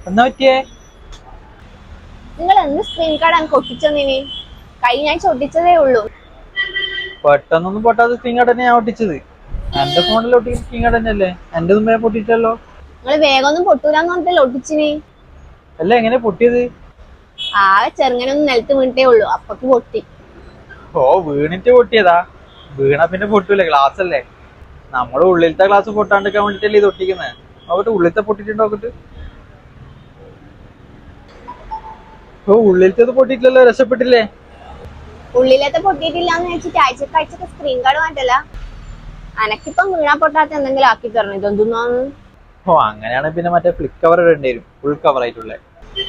എന്നാ പറ്റിയേ? നിങ്ങൾ എന്ത് സ്ക്രീൻ കാർഡ് ആണ് ഒട്ടിച്ചെന്നിനി? കഴിഞ്ഞ ആഴ്ച ഒട്ടിച്ചതേ ഉള്ളൂ. പെട്ടെന്നൊന്നും പൊട്ടാത്ത സ്ക്രീൻ കാർഡ് തന്നെ ഞാൻ ഒട്ടിച്ചത്. എന്റെ ഫോണിൽ ഒട്ടിക്കുന്ന സ്ക്രീൻ കാർഡ് തന്നെയല്ലേ, എന്റെ മുമ്പേ പൊട്ടിയിട്ടല്ലോ. നിങ്ങൾ വേഗം ഒന്നും പൊട്ടൂലെന്ന് പറഞ്ഞിട്ടല്ലേ ഒട്ടിച്ചിനി? അല്ല, എങ്ങനെ പൊട്ടിയത്? ആകെ ചെറുങ്ങനൊന്നും നിലത്ത് വീണിട്ടേ ഉള്ളൂ, അപ്പക്ക് പൊട്ടി. ഓ, വീണിട്ട് പൊട്ടിയതാ? വീണാ പിന്നെ പൊട്ടൂലേ, ഗ്ലാസ് അല്ലേ. നമ്മുടെ ഉള്ളിലത്തെ ഗ്ലാസ് പൊട്ടാണ്ടിരിക്കാൻ വേണ്ടിട്ടല്ലേ ഇത് ഒട്ടിക്കുന്നത്. നോക്കട്ടെ, ഉള്ളിലത്തെ പൊട്ടിട്ടുണ്ടോ നോക്കട്ട്. ഓ, ഉള്ളിലത്തേത് പൊട്ടിയിട്ടില്ലല്ലോ, രക്ഷപ്പെട്ടില്ലേ. ഉള്ളിലത്തെ പൊട്ടിയിട്ടില്ലാന്ന് വെച്ചിട്ട് ആഴ്ചക്ക് സ്ക്രീൻ കാർഡ് മാറ്റല്ല. അനക്കിപ്പം വീണാ പൊട്ടാത്ത എന്തെങ്കിലും ആക്കി തരണം. ഇതൊന്നാന്ന് ഓ, അങ്ങനെയാണെങ്കിൽ പിന്നെ മറ്റേ ഫ്ലിപ്പ് കവർ ഇടേണ്ടി വരും, ഫുൾ കവർ ആയിട്ടുള്ള.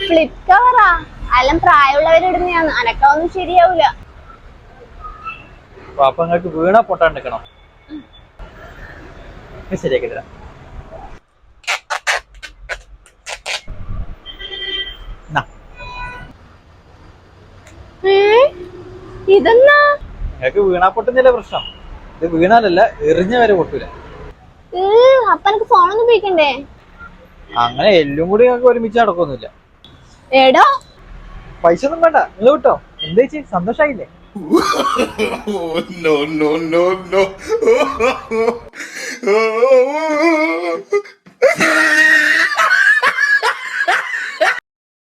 ഫ്ലിപ്പ് കവറാ? എല്ലാം പ്രായമുള്ളവരിടുന്നതാണ്, അനക്കൊന്നും ശരിയാവൂല. അപ്പൊ നിങ്ങൾക്ക് വീണാ പൊട്ടാണ്ടിരിക്കണം. ശരിയാക്കി തരാം. ഇതെന്നാ? നിങ്ങൾക്ക് വീണാ പൊട്ടുന്നില്ല പ്രശ്നം, ഇത് വീണാലല്ല എറിഞ്ഞ വരെ പൊട്ടൂല. അപ്പൊ എനിക്ക് ഫോണൊന്നും ഉപയോഗിക്കണ്ടേ? അങ്ങനെ എല്ലും കൂടി ഞങ്ങൾക്ക് ഒരുമിച്ച് നടക്കൊന്നുമില്ല. എടോ, പൈസ ഒന്നും വേണ്ട, നിങ്ങൾ വിട്ടോ. എന്താ ചേച്ചി, സന്തോഷായില്ലേ? No, no, no, no.